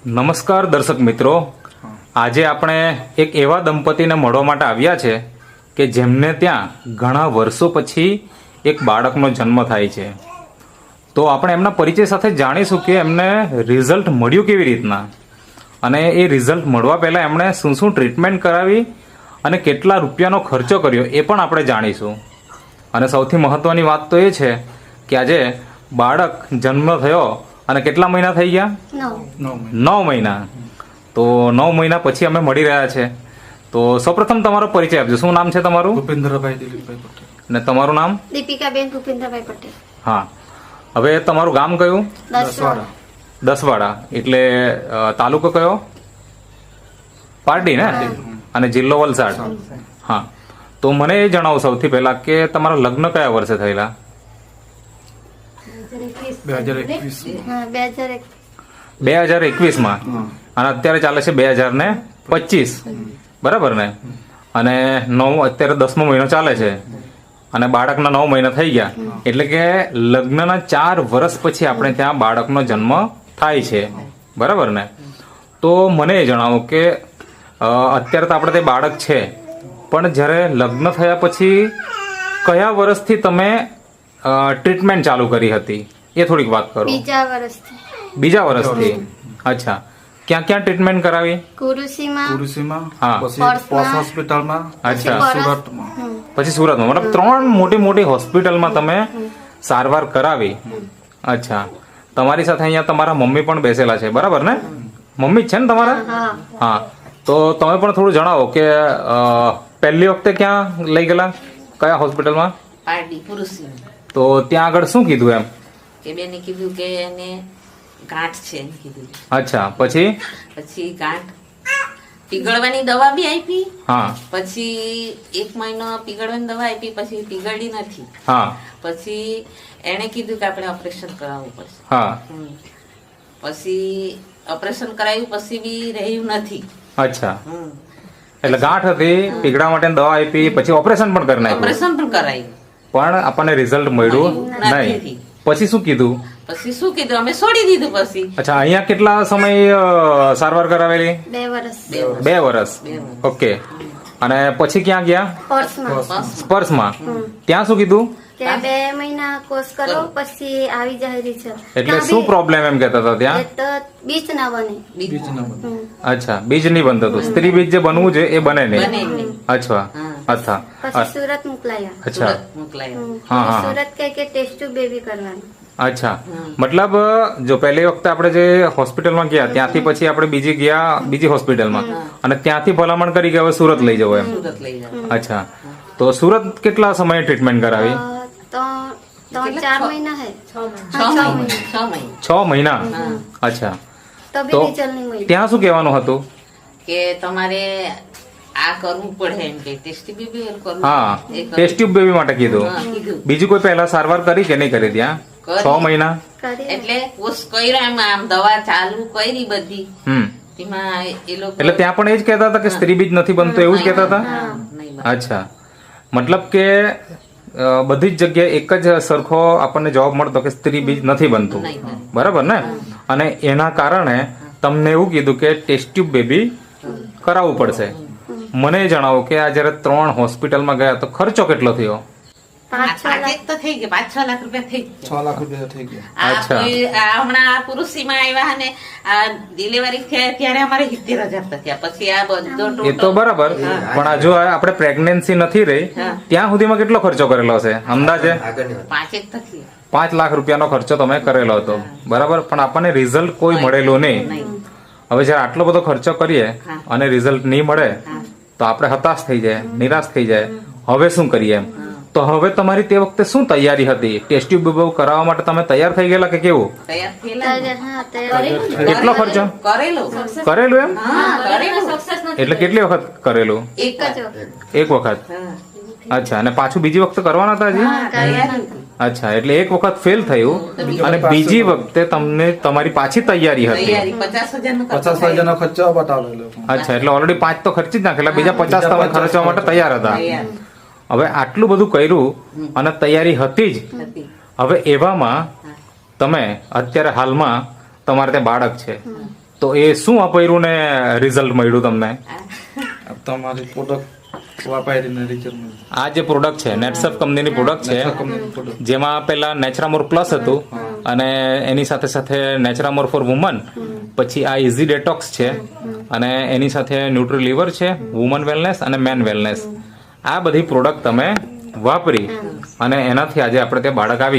નમસ્કાર દર્શક મિત્રો, આજે આપણે એક એવા દંપતીને મળવા માટે આવ્યા છે કે જેમને ત્યાં ઘણા વર્ષો પછી એક બાળકનો જન્મ થાય છે. તો આપણે એમના પરિચય સાથે જાણીશું કે એમને રિઝલ્ટ મળ્યું કેવી રીતના, અને એ રિઝલ્ટ મળવા પહેલાં એમણે શું શું ટ્રીટમેન્ટ કરાવી અને કેટલા રૂપિયાનો ખર્ચો કર્યો એ પણ આપણે જાણીશું. અને સૌથી મહત્ત્વની વાત તો એ છે કે આજે બાળક જન્મ થયો અને કેટલા મહિના થઈ ગયા? 9 મહિના. તો 9 મહિના પછી અમે મળી રહ્યા છે. તો સૌપ્રથમ તમારો પરિચય આપજો. શું નામ છે તમારું? ભૂપેન્દ્રભાઈ દિલીપભાઈ પટેલ. અને તમારું નામ? દીપિકાબેન ભૂપેન્દ્રભાઈ પટેલ. હા. હવે તમારું ગામ કયું? દસવાડા. દસવાડા. એટલે તાલુકો કયો? પારડી ને? અને જિલ્લો વલસાડ. હા. તો મને એ જણાવો સૌથી પહેલા કે તમારા લગ્ન કયા વર્ષે થયેલા? 2021માં. અને અત્યારે ચાલે છે 2025, બરાબર ને? અને અત્યારે 10મો મહિનો ચાલે છે અને બાળકના 9 મહિના થઈ ગયા, એટલે કે લગ્નના 4 વર્ષ પછી આપણે ત્યાં બાળકનો જન્મ થાય છે, બરાબર ને? તો મને એ જણાવો કે અત્યારે તો આપણે તે બાળક છે, પણ જ્યારે લગ્ન થયા પછી કયા વર્ષથી તમે ટ્રીટમેન્ટ ચાલુ કરી હતી એ થોડીક વાત કરો. બીજા વર્ષથી. અચ્છા. ક્યાં ક્યાં ટ્રીટમેન્ટ કરાવી? કુરુસીમાં, હા. પછી પોસ્ટ હોસ્પિટલમાં, અચ્છા. સુરતમાં. પછી સુરતમાં. મતલબ 3 મોટી મોટી હોસ્પિટલમાં તમે સારવાર કરાવી. અચ્છા. તમારી સાથે અહીંયા તમારા મમ્મી પણ બેસેલા છે, બરાબર ને? મમ્મી જ છે ને તમારા? હા. તો તમે પણ થોડું જણાવો કે પહેલી વખતે ક્યાં લઈ ગયેલા, કયા હોસ્પિટલમાં? પારડી પુરુષી. તો ત્યાં આગળ શું કીધું એમ? કે બેને કીધું કે એને ગાંઠ છે એમ કીધું. અચ્છા. પછી? પછી ગાંઠ પીગળવાની દવા બી આપી. હા. પછી 1 મહિનો પીગળવાની દવા આપી, પછી પીગળી નથી. હા. પછી એને કીધું કે આપણે ઓપરેશન કરાવવું પડશે. હા. પછી ઓપરેશન કરાવ્યું, પછી બી રહ્યું નથી. અચ્છા. એટલે ગાંઠ હતી, પીગળા માટે દવા આપી, પછી ઓપરેશન પણ કરી નાખ્યું. ઓપરેશન પણ કરાવ્યું, પણ આપણને રિઝલ્ટ મળ્યું નહીં. પછી શું કીધું? પછી શું કીધું, અમે છોડી દીધું. પછી અચ્છા. અહીંયા કેટલા સમય સારવાર કરાવેલી? 2 વર્ષ. 2 વર્ષ. ઓકે. અને પછી ક્યાં ગયા? સ્પર્શમાં. ત્યાં શું કીધું? કે 2 મહિના કોર્સ કરો પછી આવી જાય રિઝલ્ટ. એટલે શું પ્રોબ્લેમ એમ કહેતા હતા ત્યાં? એ તો બીજ ના બને. અચ્છા. બીજ નહીં બનતું હતું. સ્ત્રી બીજ જે બનવું છે એ બને નહીં. અચ્છા. અચ્છા. પછી સુરત મોકલાયા. અચ્છા. મોકલાયા. હા, હા. સુરત કે ટેસ્ટ ટ્યુબ બેબી કરવાનું. અચ્છા. મતલબ જો પહેલી વખતે આપણે જે હોસ્પિટલમાં ગયા ત્યાંથી પછી આપણે બીજી હોસ્પિટલમાં, અને ત્યાંથી ભલામણ કરી કે હવે સુરત લઈ જવો એમ. સુરત લઈ જાવ. અચ્છા. તો સુરત કેટલા સમયે ટ્રીટમેન્ટ કરાવી? તો 4 મહિના હે. 6 6 મહિના. મહિના. અચ્છા. તો બી તો રિઝલ્ટ નહીં મળ્યું. ત્યાં શું કહેવાનું હતું? કે તમારે આ કરવું પડે એમ કે ટેસ્ટ બેબી કરવું. હા. ટેસ્ટ ટ્યુબ બેબી માટે કીધું. કીધું. બીજું કોઈ પહેલા સારવાર કરી કે નહીં કરી ત્યાં? કરી. 6 મહિના. કરી. એટલે કોર્સ કર્યો એમ, આમ દવા ચાલુ કરી બધી. હમ. એમાં એ લોકો એટલે ત્યાં પણ એ જ કહેતા હતા કે સ્ત્રી બીજ નથી બનતું, એવું જ કહેતા હતા? નહીં. અચ્છા. મતલબ કે બધી જ જગ્યાએ એક જ સરખો આપણને જવાબ મળતો કે સ્ત્રી બીજ નથી બનતું, બરાબર ને? અને એના કારણે તમને એવું કીધું કે ટેસ્ટ ટ્યુબ બેબી કરાવવું પડશે. મને જણાવો કે આ જયારે 3 હોસ્પિટલમાં ગયા તો ખર્ચો કેટલો થયો? 5-6 તો થઈ ગયા. 5-6 લાખ રૂપિયા થઈ ગયા. 6 લાખ રૂપિયા થઈ ગયા. અચ્છા. હમણાં આ પુરુષીમાં આવ્યા અને આ ડિલિવરી થયા ત્યારે અમારે 70,000 થયા. પછી આ બધો એ તો બરાબર, પણ આ જો આપણે પ્રેગ્નન્સી નથી રહી ત્યાં સુધીમાં કેટલો ખર્ચો કરેલો હશે અંદાજે? 5 તો થયા. 5 લાખ રૂપિયાનો ખર્ચો તમે કરેલો હતો, બરાબર? પણ આપણને રિઝલ્ટ કોઈ મળેલું નહીં. હવે જયારે આટલો બધો ખર્ચો કરીએ અને રિઝલ્ટ નહીં મળે તો આપણે હતાશ થઈ જાય, નિરાશ થઈ જાય. હવે શું કરીએ એમ? તો હવે તમારી તે વખતે શું તૈયારી હતી? ટેસ્ટ ટ્યુબ કરાવવા માટે તમે તૈયાર થઈ ગયેલા કે કેવું? તૈયાર થયેલા. હા, તૈયાર. કેટલો ખર્ચો કરેલું એમ? એટલે કેટલી વખત કરેલું? એક જ. એક વખત. અચ્છા. અને પાછું બીજી વખતે કરવાના હતા હજી? અચ્છા. એટલે એક વખત ફેલ થયું અને બીજી વખતે તમને તમારી પાછી તૈયારી હતી. 50,000 નો ખર્ચો બતાવેલો. અચ્છા. એટલે ઓલરેડી 5 તો ખર્ચી જ નાખેલા, બીજા 50 તમે ખર્ચવા માટે તૈયાર હતા. હવે આટલું બધું કર્યું અને તૈયારી હતી જ. હવે એવામાં તમે અત્યારે હાલમાં તમારે ત્યાં બાળક છે, તો એ શું વાપર્યું ને રિઝલ્ટ મળ્યું તમને? આ તમારી પ્રોડક્ટ વાપરીને રિઝલ્ટ મળ્યું. આ જે પ્રોડક્ટ છે નેટસફ કંપનીની પ્રોડક્ટ છે, કંપનીની પ્રોડક્ટ. જેમાં પેલા નેચરામોર પ્લસ હતું અને એની સાથે સાથે નેચરામોર ફોર વુમન, પછી આ ઇઝી ડેટોક્સ છે અને એની સાથે ન્યુટ્રી લીવર છે, વુમન વેલનેસ અને મેન વેલનેસ. આ બધી પ્રોડક્ટ તમે વાપરી અને એનાથી આજે આપણે તે બાળક આવી